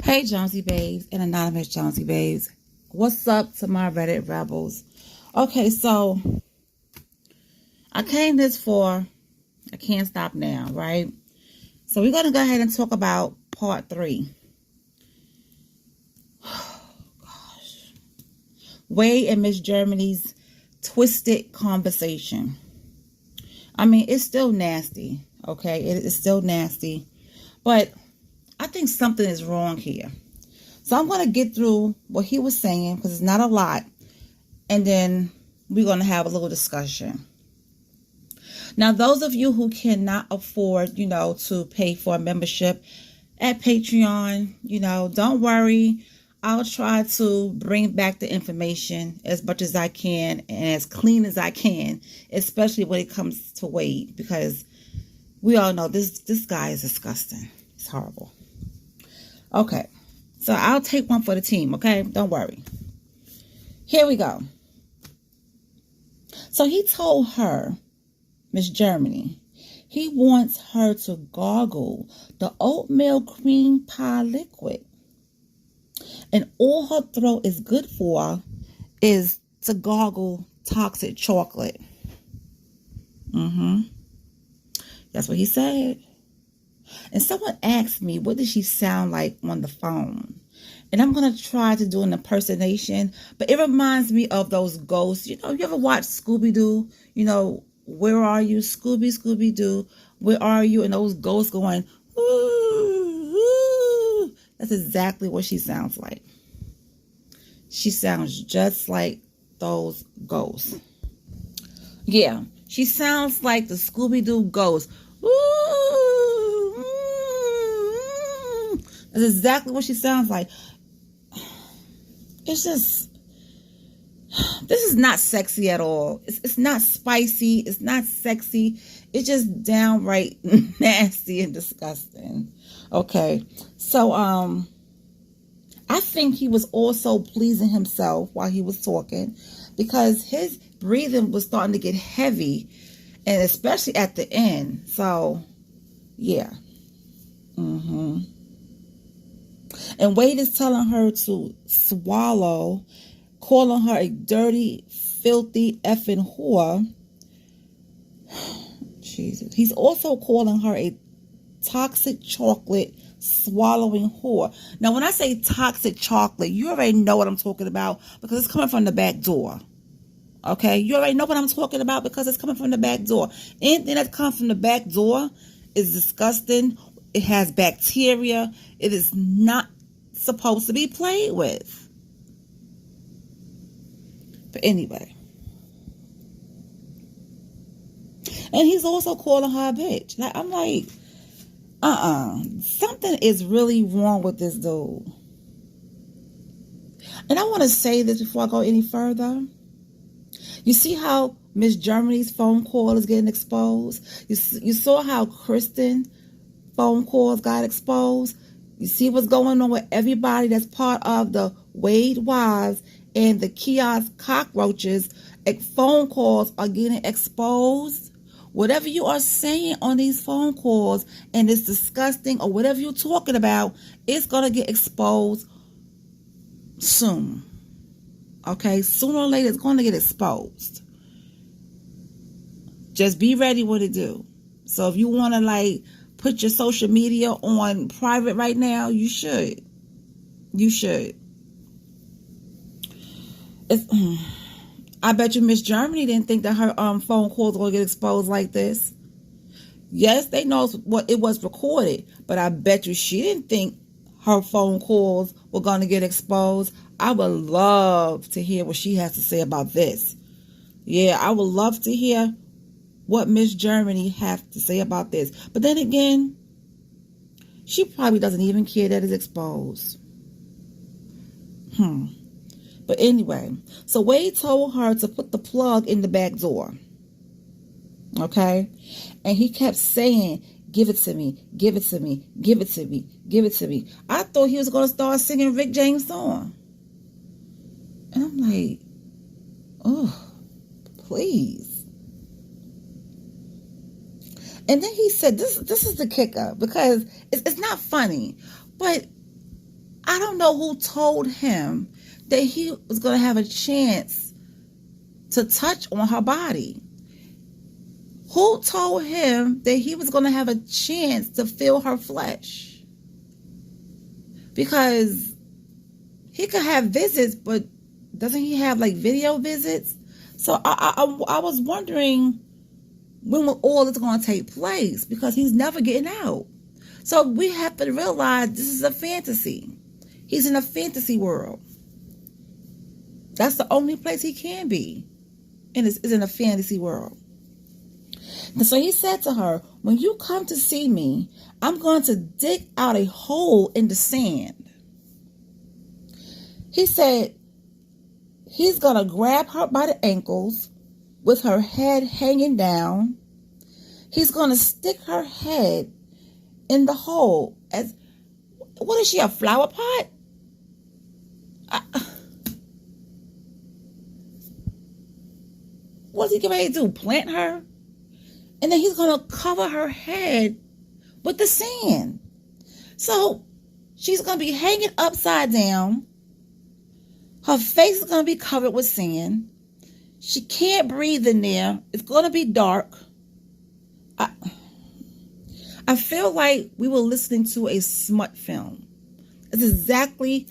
Hey, Jonesy Babes and Anonymous Jonesy Babes. What's up to my Reddit rebels? Okay, so I came this for I Can't Stop Now, right? So we're going to go ahead and talk about part 3. Gosh. Wade and Ms.Germany's twisted conversation. I mean, it's still nasty, okay? It is still nasty. But I think something is wrong here. So I'm going to get through what he was saying because it's not a lot. And then we're going to have a little discussion. Now, those of you who cannot afford, to pay for a membership at Patreon, don't worry. I'll try to bring back the information as much as I can and as clean as I can, especially when it comes to Wade, because we all know this guy is disgusting. It's horrible. Okay, so I'll take one for the team, okay? Don't worry. Here we go. So he told her, Ms.Germany, he wants her to gargle the oatmeal cream pie liquid. And all her throat is good for is to gargle toxic chocolate. That's what he said. And someone asked me, what did she sound like on the phone? And I'm going to try to do an impersonation, but it reminds me of those ghosts. You ever watch Scooby-Doo? Where are you, Scooby-Doo? Where are you? And those ghosts going, ooh, ooh. That's exactly what she sounds like. She sounds just like those ghosts. Yeah, she sounds like the Scooby-Doo ghost. Ooh, that's exactly what she sounds like. It's just, this is not sexy at all. It's not spicy. It's not sexy. It's just downright nasty and disgusting. Okay. So, I think he was also pleasing himself while he was talking because his breathing was starting to get heavy, and especially at the end. So, yeah. And Wade is telling her to swallow, calling her a dirty, filthy, effing whore. Jesus. He's also calling her a toxic chocolate swallowing whore. Now, when I say toxic chocolate, you already know what I'm talking about because it's coming from the back door. Okay? You already know what I'm talking about because it's coming from the back door. Anything that comes from the back door is disgusting. It has bacteria. It is not supposed to be played with. But anyway. And he's also calling her a bitch. Like, I'm like, something is really wrong with this dude. And I want to say this before I go any further. You see how Ms.Germany's phone call is getting exposed? You saw how Kristen phone calls got exposed? You see what's going on with everybody that's part of the Wade Wives and the kiosk cockroaches? Phone calls are getting exposed. Whatever you are saying on these phone calls and it's disgusting or whatever you're talking about, it's going to get exposed soon. Okay? Sooner or later, it's going to get exposed. Just be ready what to do. So if you want to put your social media on private right now, you should. You should. I bet you Ms.Germany didn't think that her phone calls were going to get exposed like this. Yes, they know what it was recorded, but I bet you she didn't think her phone calls were going to get exposed. I would love to hear what she has to say about this. Yeah, I would love to hear what Ms.Germany has to say about this. But then again, she probably doesn't even care that it's exposed. But anyway, so Wade told her to put the plug in the back door. Okay? And he kept saying, give it to me, give it to me, give it to me, give it to me. I thought he was going to start singing Rick James' song. And I'm like, oh, please. And then he said, this is the kicker, because it's not funny, but I don't know who told him that he was going to have a chance to touch on her body. Who told him that he was going to have a chance to feel her flesh? Because he could have visits, but doesn't he have like video visits? So I was wondering when all this going to take place, because he's never getting out. So we have to realize this is a fantasy. He's in a fantasy world. That's the only place he can be, and is in a fantasy world. And so he said to her, when you come to see me, I'm going to dig out a hole in the sand. He said he's going to grab her by the ankles with her head hanging down. He's going to stick her head in the hole. What is she, a flower pot? What's he getting ready to do? Plant her? And then he's going to cover her head with the sand. So she's going to be hanging upside down. Her face is going to be covered with sand. She can't breathe in there. It's going to be dark. I feel like we were listening to a smut film. It's exactly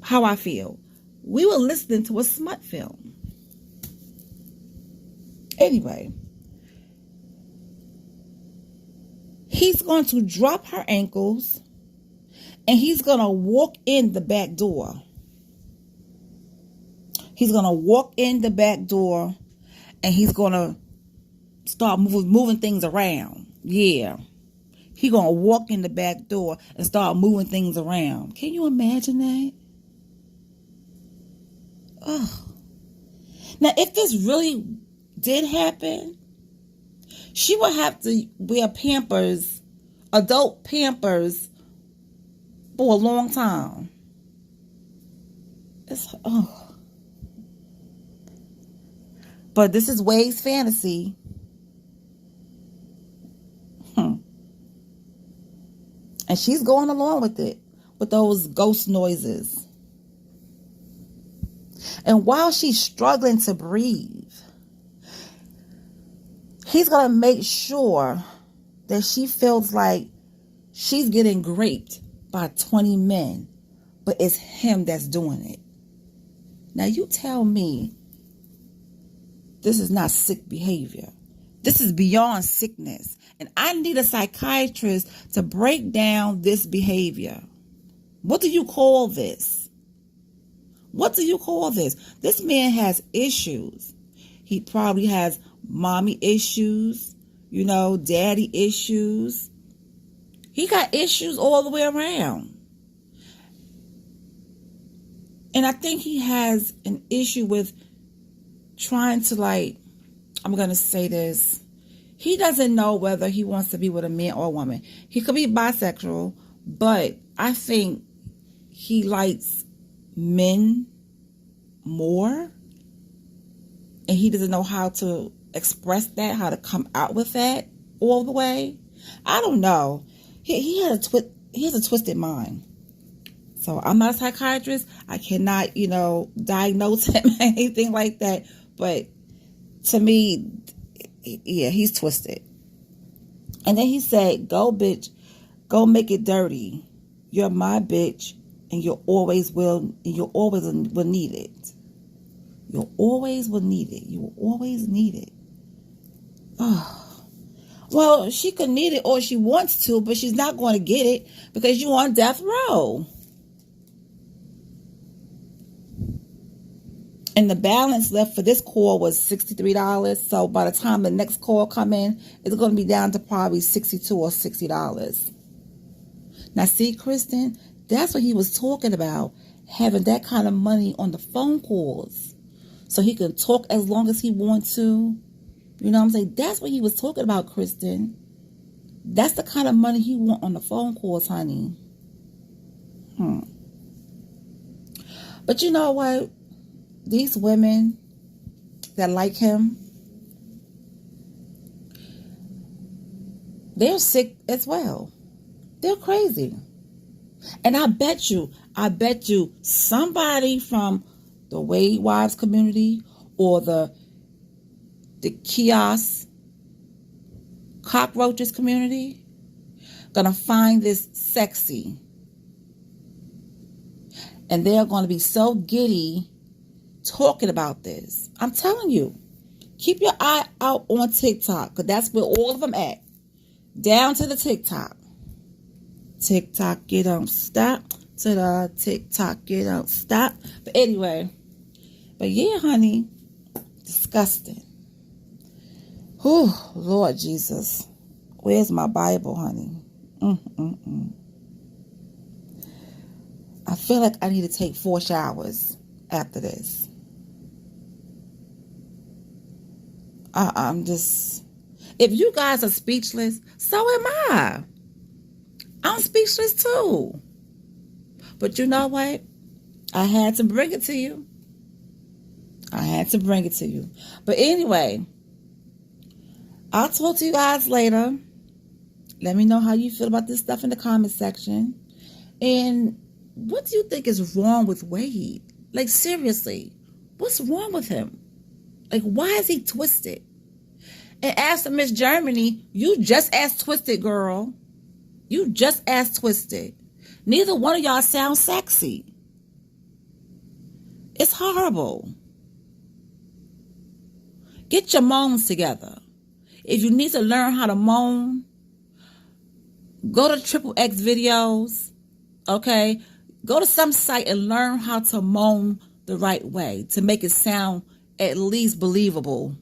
how I feel. We were listening to a smut film. Anyway, he's going to drop her ankles and he's going to walk in the back door. He's going to walk in the back door and he's going to start moving things around. Yeah. He's going to walk in the back door and start moving things around. Can you imagine that? Oh. Now, if this really did happen, she would have to wear Pampers, adult Pampers, for a long time. But this is Wade's fantasy. And she's going along with it, with those ghost noises. And while she's struggling to breathe, he's going to make sure that she feels like she's getting raped by 20 men, but it's him that's doing it. Now you tell me this is not sick behavior. This is beyond sickness. And I need a psychiatrist to break down this behavior. What do you call this? What do you call this? This man has issues. He probably has mommy issues, daddy issues. He got issues all the way around. And I think he has an issue with trying to, I'm going to say this. He doesn't know whether he wants to be with a man or a woman. He could be bisexual, but I think he likes men more. And he doesn't know how to express that, how to come out with that all the way. I don't know. He has a twisted mind. So I'm not a psychiatrist. I cannot, diagnose him or anything like that. But to me, yeah, he's twisted. And then he said, go bitch, go make it dirty. You're my bitch and you always will need it. You always will need it. You will always need it. Oh. Well, she could need it or she wants to, but she's not going to get it because you're on death row. And the balance left for this call was $63. So by the time the next call come in, it's going to be down to probably $62 or $60. Now, see, Kristen, that's what he was talking about, having that kind of money on the phone calls. So he can talk as long as he wants to. You know what I'm saying? That's what he was talking about, Kristen. That's the kind of money he want on the phone calls, honey. But you know what? These women that like him, they're sick as well. They're crazy. And I bet you, somebody from the Wade Wives community or the kiosk cockroaches community gonna find this sexy. And they're gonna be so giddy talking about this. I'm telling you, keep your eye out on TikTok, because that's where all of them at. Down to the TikTok. TikTok, you don't stop. To the TikTok, you don't stop. But anyway, but yeah, honey, disgusting. Whew, Lord Jesus. Where's my Bible, honey? I feel like I need to take 4 showers after this. I'm just... If you guys are speechless, so am I. I'm speechless too. But you know what? I had to bring it to you. But anyway, I'll talk to you guys later. Let me know how you feel about this stuff in the comment section. And what do you think is wrong with Wade? Like, seriously, what's wrong with him? Like, why is he twisted? And as for Ms.Germany, you just as twisted, girl. You just as twisted. Neither one of y'all sound sexy. It's horrible. Get your moans together. If you need to learn how to moan, go to Triple X videos, okay? Go to some site and learn how to moan the right way to make it sound at least believable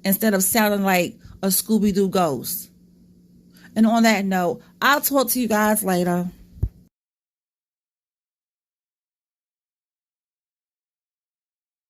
instead of sounding like a Scooby-Doo ghost. And on that note, I'll talk to you guys later.